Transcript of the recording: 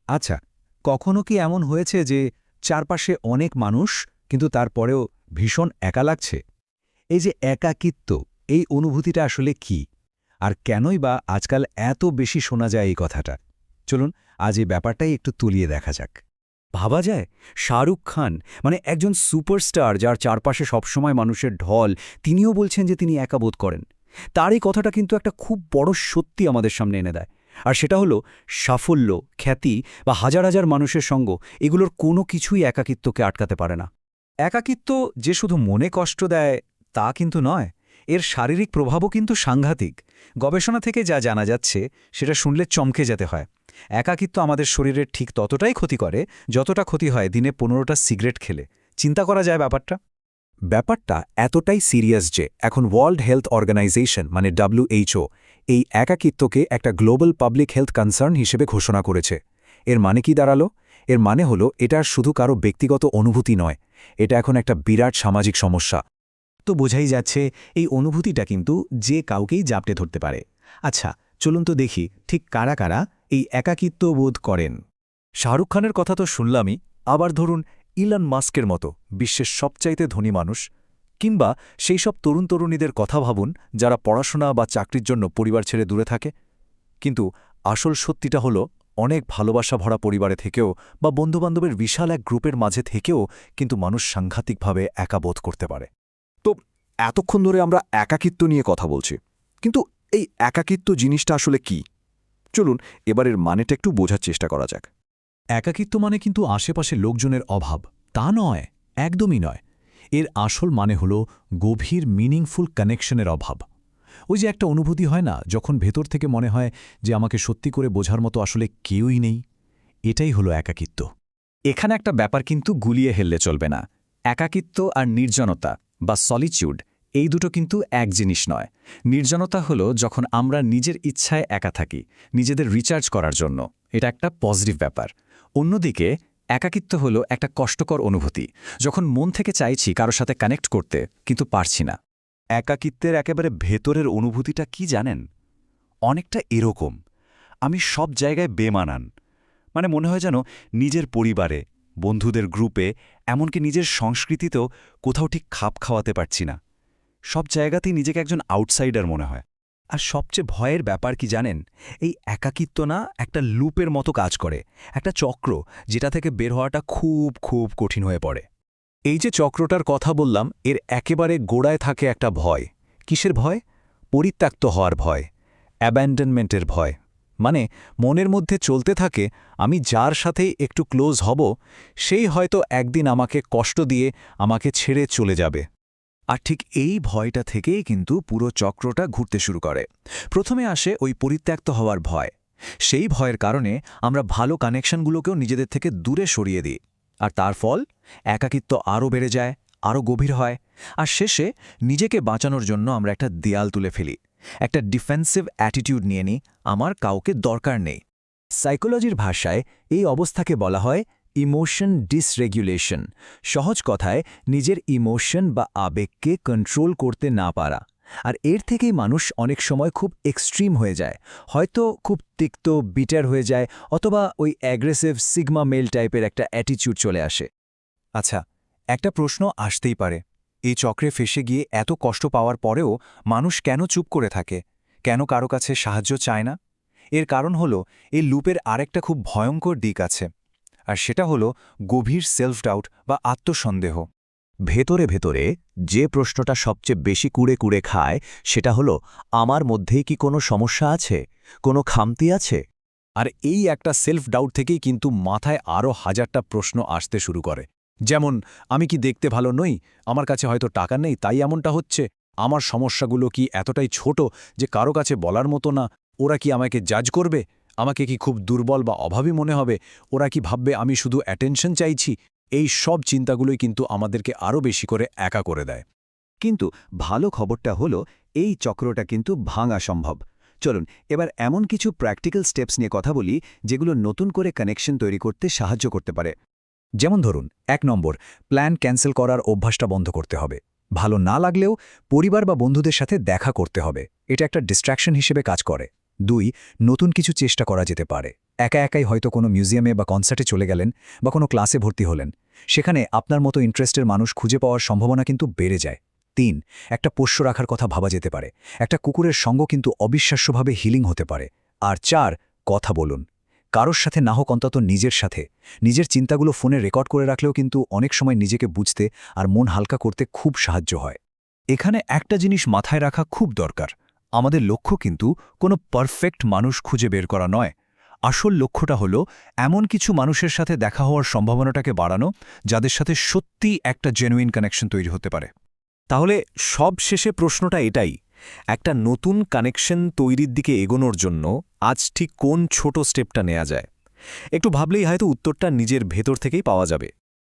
আচ্ছা, কখনো কি এমন হয়েছে যে চারপাশে অনেক মানুষ কিন্তু তারপরেও ভীষণ একা লাগছে? এই যে একাকিত্ব, এই অনুভূতিটা আসলে কি? আর কেনই বা আজকাল এত বেশি শোনা যায় এই কথাটা? চলুন আজ এই ব্যাপারটাই একটু তুলিয়ে দেখা যাক। ভাবা যায় শাহরুখ খান মানে একজন সুপারস্টার যার চারপাশে সবসময় মানুষের ঢল, তিনিও বলছেন যে তিনি একা বোধ করেন। তার এই কথাটা কিন্তু একটা খুব বড় সত্যি আমাদের সামনে এনে দেয়। আর সেটা হলো সাফল্য, খ্যাতি বা হাজার হাজার মানুষের সঙ্গ, এগুলোর কোনো কিছুই একাকিত্বকে আটকাতে পারে না। একাকিত্ব যে শুধু মনে কষ্ট দেয় তা কিন্তু নয়, এর শারীরিক প্রভাবও কিন্তু সাংঘাতিক। গবেষণা থেকে যা জানা যাচ্ছে সেটা শুনলে চমকে যেতে হয়। একাকিত্ব আমাদের শরীরের ঠিক ততটাই ক্ষতি করে যতটা ক্ষতি হয় দিনে 15টা সিগারেট খেলে। চিন্তা করা যায় ব্যাপারটা? ব্যাপারটা এতটাই সিরিয়াস যে এখন ওয়ার্ল্ড হেলথ অর্গানাইজেশন মানে WHO এই একাকিত্বকে একটা গ্লোবাল পাবলিক হেলথ কনসার্ন হিসেবে ঘোষণা করেছে। এর মানে কি দাঁড়ালো? এর মানে হলো এটা শুধু কারো ব্যক্তিগত অনুভূতি নয়, এটা এখন একটা বিরাট সামাজিক সমস্যা। তো বোঝাই যাচ্ছে এই অনুভূতিটা কিন্তু যে কাউকেই জাপটে ধরতে পারে। আচ্ছা, চলুন তো দেখি ঠিক কারা কারা এই একাকিত্ব বোধ করেন। শাহরুখ খানের কথা তো শুনলামই, আবার ধরুন ইলন মাস্কের মতো বিশ্বের সবচাইতে ধনী মানুষ, কিংবা সেই সব তরুণ তরুণীদের কথা ভাবুন যারা পড়াশোনা বা চাকরির জন্য পরিবার ছেড়ে দূরে থাকে। কিন্তু আসল সত্যিটা হলো অনেক ভালোবাসা ভরা পরিবারে থেকেও বা বন্ধুবান্ধবের বিশাল এক গ্রুপের মাঝে থেকেও কিন্তু মানুষ সাংঘাতিকভাবে একা বোধ করতে পারে। তো এতক্ষণ ধরে আমরা একাকিত্ব নিয়ে কথা বলছি, কিন্তু এই একাকিত্ব জিনিসটা আসলে কি? চলুন এবারের মানেটা একটু বোঝার চেষ্টা করা যাক। একাকিত্ব মানে কিন্তু আশেপাশে লোকজনের অভাব, তা নয়, একদমই নয়। এর আসল মানে হল গভীর মিনিংফুল কানেকশনের অভাব। ওই যে একটা অনুভূতি হয় না, যখন ভেতর থেকে মনে হয় যে আমাকে সত্যি করে বোঝার মতো আসলে কেউই নেই। এটাই হলো একাকিত্ব। এখানে একটা ব্যাপার কিন্তু গুলিয়ে হেললে চলবে না। একাকিত্ব আর নির্জনতা বা সলিচিউড, এই দুটো কিন্তু এক জিনিস নয়। নির্জনতা হলো যখন আমরা নিজের ইচ্ছায় একা থাকি, নিজেদের রিচার্জ করার জন্য, এটা একটা পজিটিভ ব্যাপার। অন্যদিকে একাকিত্ব হলো একটা কষ্টকর অনুভূতি, যখন মন থেকে চাইছি কারো সাথে কানেক্ট করতে কিন্তু পারছি না। একাকিত্বের একেবারে ভেতরের অনুভূতিটা কি জানেন? অনেকটা এরকম, আমি সব জায়গায় বেমানান। মানে মনে হয় যেন নিজের পরিবারে, বন্ধুদের গ্রুপে, এমনকি নিজের সংস্কৃতিতেও কোথাও ঠিক খাপ খাওয়াতে পারছি না। সব জায়গাতেই নিজেকে একজন আউটসাইডার মনে হয়। আর সবচেয়ে ভয়ের ব্যাপার কি জানেন? এই একাকিত্ব না একটা লুপের মতো কাজ করে, একটা চক্র, যেটা থেকে বের হওয়াটা খুব খুব কঠিন হয়ে পড়ে। এই যে চক্রটার কথা বললাম, এর একেবারে গোড়ায় থাকে একটা ভয়। কিসের ভয়? পরিত্যক্ত হওয়ার ভয়, অ্যাব্যান্ডনমেন্টের ভয়। মানে মনের মধ্যে চলতে থাকে, আমি যার সাথেই একটু ক্লোজ হব সেই হয়তো একদিন আমাকে কষ্ট দিয়ে আমাকে ছেড়ে চলে যাবে। আর ঠিক এই ভয়টা থেকেই কিন্তু পুরো চক্রটা ঘুরতে শুরু করে। প্রথমে আসে ওই পরিত্যক্ত হওয়ার ভয়। সেই ভয়ের কারণে আমরা ভালো কানেকশনগুলোকেও নিজেদের থেকে দূরে সরিয়ে দিই। আর তার ফল একাকিত্ব আরও বেড়ে যায়, আরও গভীর হয়। আর শেষে নিজেকে বাঁচানোর জন্য আমরা একটা দেয়াল তুলে ফেলি, একটা ডিফেন্সিভ অ্যাটিটিউড নিয়ে নিই, আমার কাউকে দরকার নেই। সাইকোলজির ভাষায় এই অবস্থাকে বলা হয় ইমোশন ডিসরেগুলেশন। সহজ কথায় নিজের ইমোশন বা আবেগকে কন্ট্রোল করতে না পারা। আর এর থেকেই মানুষ অনেক সময় খুব এক্সট্রিম হয়ে যায়, হয়তো খুব তিক্ত, বিটার হয়ে যায়, অথবা ওই অ্যাগ্রেসিভ সিগমা মেল টাইপের একটা অ্যাটিটিউড চলে আসে। আচ্ছা, একটা প্রশ্ন আসতেই পারে, এই চক্রে ফেসে গিয়ে এত কষ্ট পাওয়ার পরেও মানুষ কেন চুপ করে থাকে? কেন কারো কাছে সাহায্য চায় না? এর কারণ হলো এই লুপের আরেকটা খুব ভয়ঙ্কর দিক আছে, আর সেটা হলো গভীর সেলফ ডাউট বা আত্মসন্দেহ। ভেতরে ভেতরে যে প্রশ্নটা সবচেয়ে বেশি কুড়ে কুড়ে খায় সেটা হলো, আমার মধ্যেই কি কোনো সমস্যা আছে, কোনো খামতি আছে? আর এই একটা সেলফ ডাউট থেকেই কিন্তু মাথায় আরও হাজারটা প্রশ্ন আসতে শুরু করে। যেমন, আমি কি দেখতে ভালো নই? আমার কাছে হয়তো টাকা নেই তাই এমনটা হচ্ছে? আমার সমস্যাগুলো কি এতটাই ছোট যে কারো কাছে বলার মতো না? ওরা কি আমাকে জাজ করবে? আমাকে কি খুব দুর্বল বা অভাবী মনে হবে? ওরা কি ভাববে আমি শুধু অ্যাটেনশন চাইছি? এই সব চিন্তাগুলোই কিন্তু আমাদেরকে আরও বেশি করে একা করে দেয়। কিন্তু ভালো খবরটা হলো এই চক্রটা কিন্তু ভাঙা সম্ভব। চলুন এবার এমন কিছু প্র্যাকটিক্যাল স্টেপস নিয়ে কথা বলি যেগুলো নতুন করে কানেকশন তৈরি করতে সাহায্য করতে পারে। যেমন ধরুন, ১ নম্বর, প্ল্যান ক্যান্সেল করার অভ্যাসটা বন্ধ করতে হবে। ভালো না লাগলেও পরিবার বা বন্ধুদের সাথে দেখা করতে হবে, এটা একটা ডিস্ট্র্যাকশন হিসেবে কাজ করে। ২, নতুন কিছু চেষ্টা করা যেতে পারে। একা একাই হয়তো কোনো মিউজিয়ামে বা কনসার্টে চলে গেলেন বা কোনো ক্লাসে ভর্তি হলেন, সেখানে আপনার মতো ইন্টারেস্টের মানুষ খুঁজে পাওয়ার সম্ভাবনা কিন্তু বেড়ে যায়। 3. একটা পোষ্য রাখার কথা ভাবা যেতে পারে। একটা কুকুরের সঙ্গ কিন্তু অবিশ্বাস্যভাবে হিলিং হতে পারে। আর 4. কথা বলুন। কারোর সাথে না হোক অন্তত নিজের সাথে। নিজের চিন্তাগুলো ফোনে রেকর্ড করে রাখলেও কিন্তু অনেক সময় নিজেকে বুঝতে আর মন হালকা করতে খুব সাহায্য হয়। এখানে একটা জিনিস মাথায় রাখা খুব দরকার। আমাদের লক্ষ্য কিন্তু কোনো পারফেক্ট মানুষ খুঁজে বের করা নয়। আসল লক্ষ্যটা হলো এমন কিছু মানুষের সাথে দেখা হওয়ার সম্ভাবনাটাকে বাড়ানো, যাদের সাথে সত্যি একটা জেনুইন কানেকশন তৈরি হতে পারে। তাহলে সব শেষে প্রশ্নটা এটাই, একটা নতুন কানেকশন তৈরির দিকে এগোনোর জন্য আজ ঠিক কোন ছোট স্টেপটা নেওয়া যায়? একটু ভাবলেই হয়তো উত্তরটা নিজের ভেতর থেকেই পাওয়া যাবে।